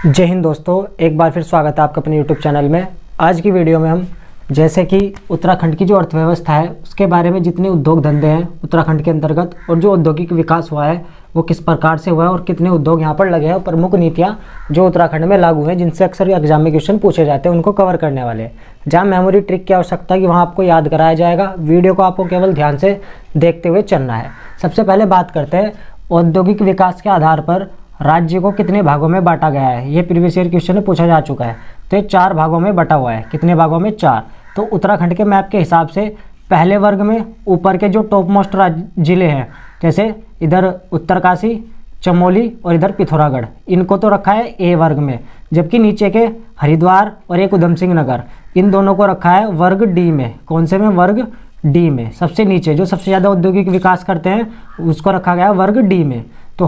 जय हिंद दोस्तों, एक बार फिर स्वागत है आपका अपने यूट्यूब चैनल में। आज की वीडियो में हम जैसे कि उत्तराखंड की जो अर्थव्यवस्था है उसके बारे में, जितने उद्योग धंधे हैं उत्तराखंड के अंतर्गत और जो औद्योगिक विकास हुआ है वो किस प्रकार से हुआ है और कितने उद्योग यहाँ पर लगे हैं और प्रमुख नीतियाँ जो उत्तराखंड में लागू हैं जिनसे अक्सर एग्जाम में क्वेश्चन पूछे जाते हैं उनको कवर करने वाले हैं। जहाँ मेमोरी ट्रिक की आवश्यकता है कि वहाँ आपको याद कराया जाएगा। वीडियो को आपको केवल ध्यान से देखते हुए चलना है। सबसे पहले बात करते हैं औद्योगिक विकास के आधार पर राज्य को कितने भागों में बांटा गया है। ये प्रीवियस ईयर क्वेश्चन में पूछा जा चुका है। तो ये 4 भागों में बटा हुआ है। कितने भागों में? 4। तो उत्तराखंड के मैप के हिसाब से पहले वर्ग में ऊपर के जो टॉप मोस्ट जिले हैं, जैसे इधर उत्तरकाशी, चमोली और इधर पिथौरागढ़, इनको तो रखा है ए वर्ग में। जबकि नीचे के हरिद्वार और एक उधम सिंह नगर, इन दोनों को रखा है वर्ग डी में। कौन से में? वर्ग डी में। सबसे नीचे जो सबसे ज़्यादा औद्योगिक विकास करते हैं उसको रखा गया वर्ग डी में। तो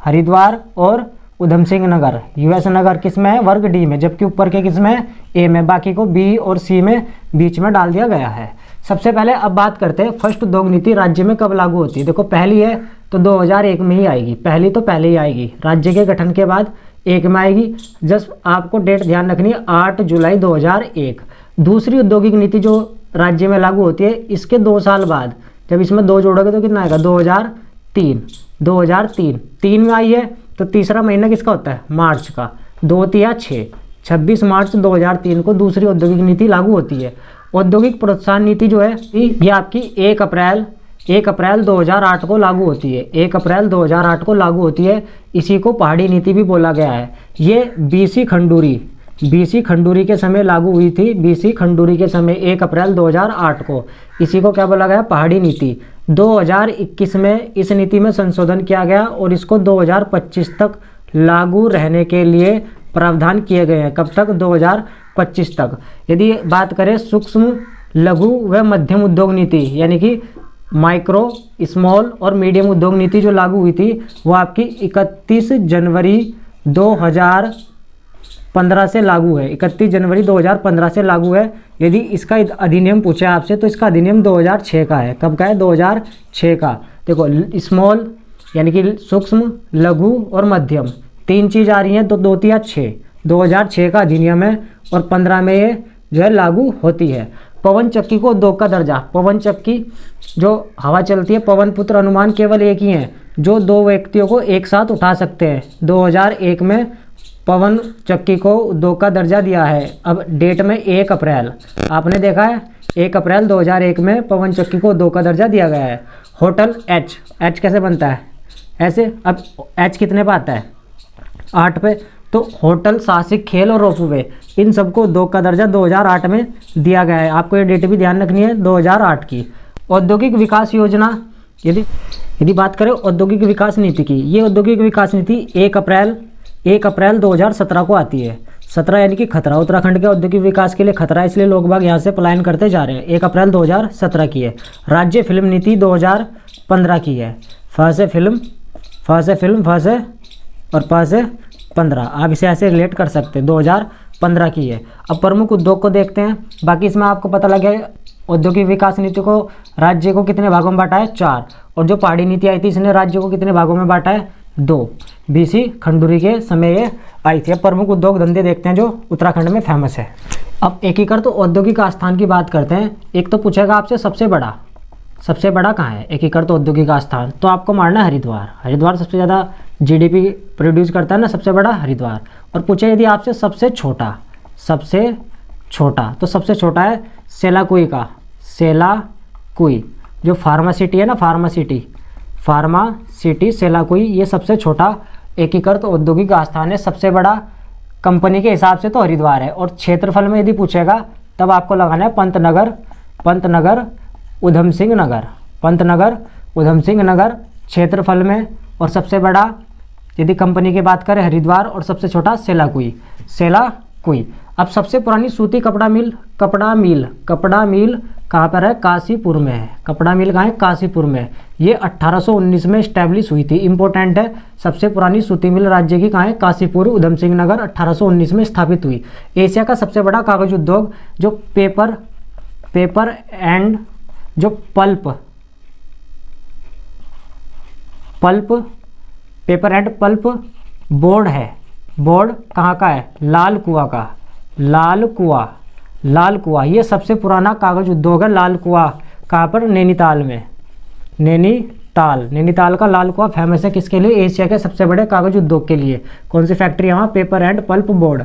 हरिद्वार और उधम सिंह नगर, यूएस नगर किस में है? वर्ग डी में। जबकि ऊपर के किस में है? ए में। बाकी को बी और सी में बीच में डाल दिया गया है। सबसे पहले अब बात करते हैं फर्स्ट उद्योग नीति राज्य में कब लागू होती है। देखो पहली है तो 2001 में ही आएगी। पहली तो पहले ही आएगी, राज्य के गठन के बाद 1 में आएगी। जस्ट आपको डेट ध्यान रखनी है, 8 जुलाई 2001। दूसरी औद्योगिक नीति जो राज्य में लागू होती है इसके 2 साल बाद, जब इसमें 2 जोड़ोगे तो कितना आएगा? 2003 3 में आई है। तो तीसरा महीना किसका होता है? मार्च का। 2 तिया 6, 26 मार्च 2003 को दूसरी औद्योगिक नीति लागू होती है। औद्योगिक प्रोत्साहन नीति जो है ये आपकी 1 अप्रैल 2008 को लागू होती है। 1 अप्रैल 2008 को लागू होती है। इसी को पहाड़ी नीति भी बोला गया है। ये बीसी खंडूरी के समय लागू हुई थी। बीसी खंडूरी के समय 1 अप्रैल 2008 को। इसी को क्या बोला गया? पहाड़ी नीति। 2021 में इस नीति में संशोधन किया गया और इसको 2025 तक लागू रहने के लिए प्रावधान किए गए हैं। कब तक? 2025 तक। यदि बात करें सूक्ष्म, लघु व मध्यम उद्योग नीति, यानी कि माइक्रो, स्मॉल और मीडियम उद्योग नीति जो लागू हुई थी वो आपकी 31 जनवरी 2015 से लागू है। 31 जनवरी 2015 से लागू है। यदि इसका अधिनियम पूछे आपसे तो इसका अधिनियम 2006 का है। कब का है? 2006 का। देखो स्मॉल यानी कि सूक्ष्म, लघु और मध्यम 3 चीज़ आ रही हैं। तो 2 तिया 6, 2006 का अधिनियम है और 15 में ये जो है लागू होती है। पवन चक्की को उद्योग का दर्जा। पवन चक्की जो हवा चलती है, पवन पुत्र अनुमान केवल एक ही है जो 2 व्यक्तियों को एक साथ उठा सकते हैं। 2001 में पवन चक्की को उद्योग का दर्जा दिया है। अब डेट में 1 अप्रैल, आपने देखा है 1 अप्रैल 2001 में पवन चक्की को उद्योग का दर्जा दिया गया है। होटल एच कैसे बनता है? ऐसे। अब एच कितने पे आता है? 8 पे। तो होटल, साहसिक खेल और रोपवे, इन सबको उद्योग का दर्जा 2008 में दिया गया है। आपको ये डेट भी ध्यान रखनी है, 2008 की। औद्योगिक विकास योजना, यदि बात करें औद्योगिक विकास नीति की, ये औद्योगिक विकास नीति 1 अप्रैल 2017 को आती है। 17 यानी कि खतरा, उत्तराखंड के औद्योगिक विकास के लिए खतरा, इसलिए लोग बाग यहाँ से पलायन करते जा रहे हैं। 1 अप्रैल 2017 की है। राज्य फिल्म नीति 2015 की है। फ से और प से 15, आप इसे ऐसे रिलेट कर सकते हैं। 2015 की है। अब प्रमुख उद्योग को देखते हैं। बाकी इसमें आपको पता लग गया औद्योगिक विकास नीति को राज्य को कितने भागों में बांटा है? 4। और जो पहाड़ी नीति आई थी इसने राज्य को कितने भागों में बांटा है? 2। बीसी खंडूरी के समय ये आई थी। अब प्रमुख उद्योग धंधे देखते हैं जो उत्तराखंड में फेमस है। अब एकीकृत तो औद्योगिक आस्थान की बात करते हैं। एक तो पूछेगा आपसे सबसे बड़ा कहाँ है एकीकृत औद्योगिक आस्थान, तो आपको मारना है हरिद्वार सबसे ज़्यादा जीडीपी प्रोड्यूस करता है ना, सबसे बड़ा हरिद्वार। और पूछे यदि आपसे सबसे छोटा, तो सबसे छोटा है सेलाकुई का। सेलाकुई जो फार्मा सिटी है ना, फार्मा सिटी सेलाकुई, ये सबसे छोटा एकीकृत औद्योगिक आस्थान है। सबसे बड़ा कंपनी के हिसाब से तो हरिद्वार है। और क्षेत्रफल में यदि पूछेगा तब आपको लगाना है पंतनगर उधम सिंह नगर क्षेत्रफल में। और सबसे बड़ा यदि कंपनी की बात करें हरिद्वार, और सबसे छोटा सेलाकुई। अब सबसे पुरानी सूती कपड़ा मिल कहाँ पर है? काशीपुर में है। कपड़ा मिल कहाँ है? काशीपुर में। ये 1819 में स्टैब्लिश हुई थी। इंपॉर्टेंट है। सबसे पुरानी सूती मिल राज्य की कहाँ है? काशीपुर, उधम सिंह नगर, 1819 में स्थापित हुई। एशिया का सबसे बड़ा कागज उद्योग जो पेपर एंड जो pulp paper and pulp board है, बोर्ड कहाँ का है? लाल कुआं का। लाल कुआं ये सबसे पुराना कागज उद्योग है। लाल कुआं कहाँ पर? नैनीताल में। नैनीताल का लाल कुआं फेमस है किसके लिए? एशिया के सबसे बड़े कागज उद्योग के लिए। कौन सी फैक्ट्री है वहाँ? Paper and pulp board.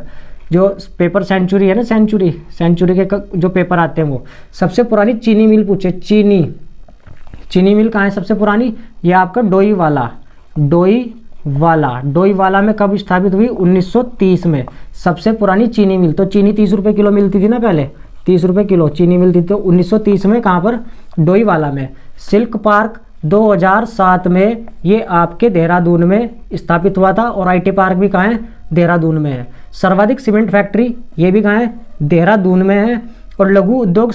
जो पेपर सेंचुरी है ना, सेंचुरी के जो पेपर आते हैं वो। सबसे पुरानी चीनी मिल पूछे, चीनी मिल कहाँ है सबसे पुरानी? ये आपका डोईवाला में कब स्थापित हुई? 1930 में सबसे पुरानी चीनी मिल। तो चीनी 30 रुपये किलो मिलती थी ना पहले, 30 रुपये किलो चीनी मिलती थी। तो 1930 में कहाँ पर? डोईवाला में। सिल्क पार्क 2007 में ये आपके देहरादून में स्थापित हुआ था। और आईटी पार्क भी कहाँ है? देहरादून में है। सर्वाधिक सीमेंट फैक्ट्री ये भी कहाँ है? देहरादून में है। और लघु उद्योग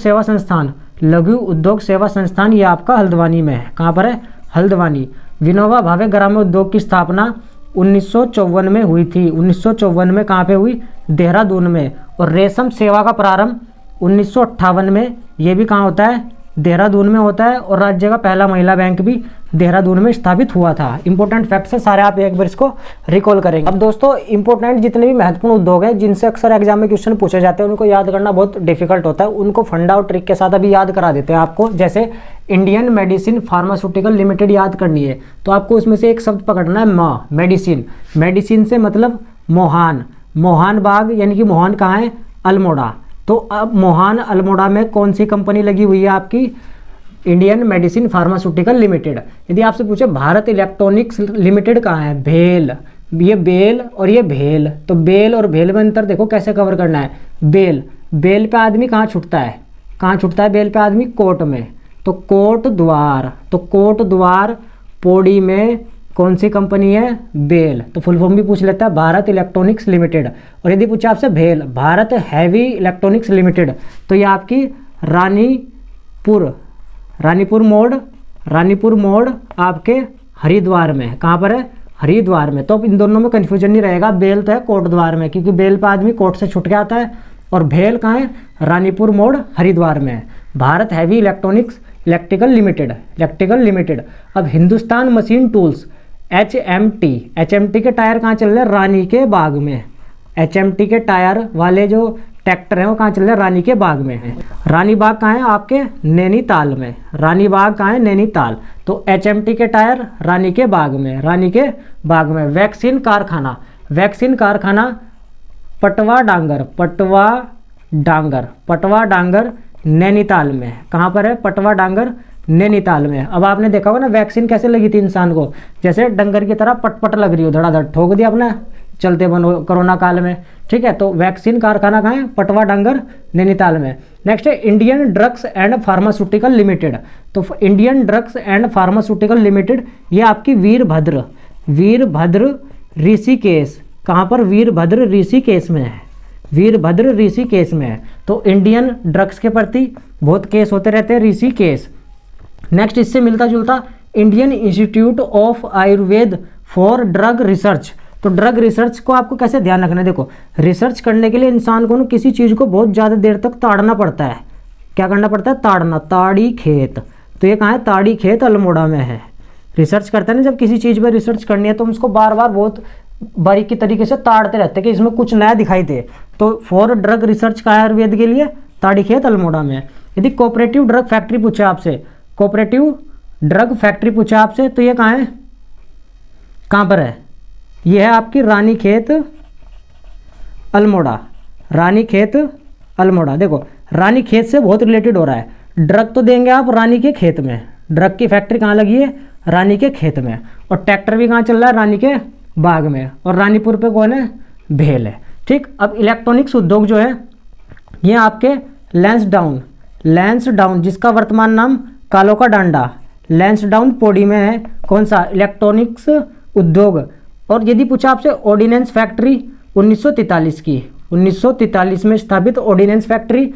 सेवा संस्थान ये आपका हल्द्वानी में है। कहाँ पर है? हल्द्वानी। विनोबा भावे ग्राम्य उद्योग की स्थापना 1954 में हुई थी। 1954 में कहाँ पे हुई? देहरादून में। और रेशम सेवा का प्रारंभ 1958 में, ये भी कहाँ होता है? देहरादून में होता है। और राज्य का पहला महिला बैंक भी देहरादून में स्थापित हुआ था। इंपॉर्टेंट फैक्ट्स है सारे, आप एक बार इसको रिकॉल करेंगे। अब दोस्तों इंपॉर्टेंट जितने भी महत्वपूर्ण उद्योग हैं जिनसे अक्सर एग्जाम में क्वेश्चन पूछे जाते हैं उनको याद करना बहुत डिफिकल्ट होता है, उनको फंडा और ट्रिक के साथ अभी याद करा देते हैं आपको। जैसे इंडियन मेडिसिन फार्मास्यूटिकल लिमिटेड याद करनी है तो आपको उसमें से एक शब्द पकड़ना है मेडिसिन। मेडिसिन से मतलब मोहान बाग, यानी कि मोहान कहाँ है? अल्मोड़ा। तो अब मोहान अल्मोड़ा में कौन सी कंपनी लगी हुई है आपकी? Indian medicine pharmaceutical limited. यदि आपसे पूछे भारत इलेक्ट्रॉनिक्स लिमिटेड कहाँ है? भेल। ये बेल और ये भेल। तो बेल और भेल में अंतर देखो कैसे कवर करना है। बेल पे आदमी कहाँ छुटता है? बेल पे आदमी? कोर्ट में। तो कोट द्वार पौड़ी में कौन सी कंपनी है? बेल। तो फुल फॉर्म भी पूछ लेता है, भारत इलेक्ट्रॉनिक्स लिमिटेड। और यदि पूछा आपसे भेल, भारत हैवी इलेक्ट्रॉनिक्स लिमिटेड, तो ये आपकी रानीपुर मोड़ आपके हरिद्वार में। कहाँ पर है? हरिद्वार में। तो अब इन दोनों में कन्फ्यूजन नहीं रहेगा। बेल तो है कोट द्वार में, क्योंकि बेल पर आदमी कोर्ट से छुट के आता है। और भेल कहाँ है? रानीपुर मोड़ हरिद्वार में है। Bharat heavy electrical limited. अब हिंदुस्तान मशीन टूल्स HMT के टायर कहाँ चल रहे हैं? रानी के बाग में। HMT के टायर वाले जो ट्रैक्टर हैं वो कहाँ चल रहे हैं? रानी के बाग में है। रानी बाग कहाँ है? आपके नैनीताल में। नैनीताल। तो HMT के टायर रानी के बाग में। वैक्सीन कारखाना पटवा डांगर नैनीताल में। कहाँ पर है? पटवा डांगर नैनीताल में। अब आपने देखा होगा ना वैक्सीन कैसे लगी थी इंसान को, जैसे डंगर की तरह पट लग रही हो, धड़ाधड़ ठोक दिया अपने चलते बनो कोरोना काल में। ठीक है, तो वैक्सीन कारखाना कहाँ है? पटवा डांगर नैनीताल में। नेक्स्ट है Indian drugs and pharmaceutical limited. तो Indian drugs and pharmaceutical limited ये आपकी वीरभद्र ऋषिकेश। कहाँ पर? वीरभद्र ऋषिकेश में है। तो इंडियन ड्रग्स के प्रति बहुत केस होते रहते हैं, ऋषिकेश। नेक्स्ट इससे मिलता जुलता Indian institute of Ayurveda for drug research. तो ड्रग रिसर्च को आपको कैसे ध्यान रखना है? देखो, रिसर्च करने के लिए इंसान को किसी चीज़ को बहुत ज़्यादा देर तक ताड़ना पड़ता है। क्या करना पड़ता है? ताड़ना। ताड़ी खेत। तो ये कहाँ है? ताड़ी खेत अल्मोड़ा में है। रिसर्च करते हैं ना, जब किसी चीज़ पर रिसर्च करनी है तो हम उसको बार बार बहुत बारीकी तरीके से ताड़ते रहते हैं कि इसमें कुछ नया दिखाई दे। तो फॉर ड्रग रिसर्च का आयुर्वेद के लिए ताड़ी खेत अल्मोड़ा में। यदि कोऑपरेटिव ड्रग फैक्ट्री पूछे आपसे, तो ये कहाँ है? कहाँ पर है? ये है आपकी रानीखेत अल्मोड़ा। देखो रानीखेत से बहुत रिलेटेड हो रहा है। ड्रग तो देंगे आप रानी के खेत में। ड्रग की फैक्ट्री कहाँ लगी है? रानी के खेत में। और ट्रैक्टर भी कहाँ चल रहा है? रानी के बाग में। और रानीपुर पे कौन है? भेल है। ठीक, अब इलेक्ट्रॉनिक्स उद्योग जो है ये आपके लैंसडाउन जिसका वर्तमान नाम कालो का डांडा, लैंसडाउन पौड़ी में है। कौन सा? इलेक्ट्रॉनिक्स उद्योग। और यदि पूछा आपसे ऑर्डिनेंस फैक्ट्री 1943 की, 1943 में स्थापित ऑर्डिनेंस फैक्ट्री।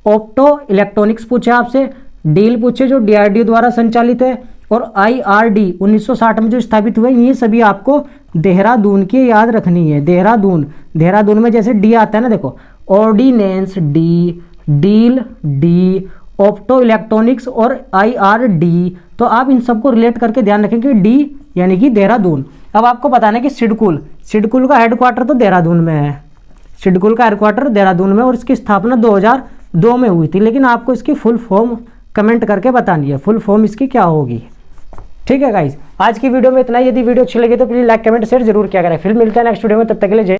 ऑप्टो इलेक्ट्रॉनिक्स पूछे आपसे, डील पूछे जो DRDO द्वारा संचालित है, और IRD 1960 में जो स्थापित हुए। ये सभी आपको देहरादून की याद रखनी है। देहरादून में जैसे डी आता है ना, देखो ordnance D, DEAL D, opto electronics और IRD। तो आप इन सबको रिलेट करके ध्यान रखें कि डी यानी कि देहरादून, अब आपको बताना है कि सिडकुल का हेडक्वार्टर तो देहरादून में है, सिडकुल का हेडक्वार्टर देहरादून में, और इसकी स्थापना 2002 में हुई थी। लेकिन आपको इसकी फुल फॉर्म कमेंट करके बतानी है, फुल फॉर्म इसकी क्या होगी। ठीक है गाइज, आज की वीडियो में इतना ही। यदि वीडियो अच्छी लगी तो प्लीज लाइक कमेंट शेयर जरूर किया करें। फिर मिलते हैं नेक्स्ट वीडियो में, तब तक के लिए जय।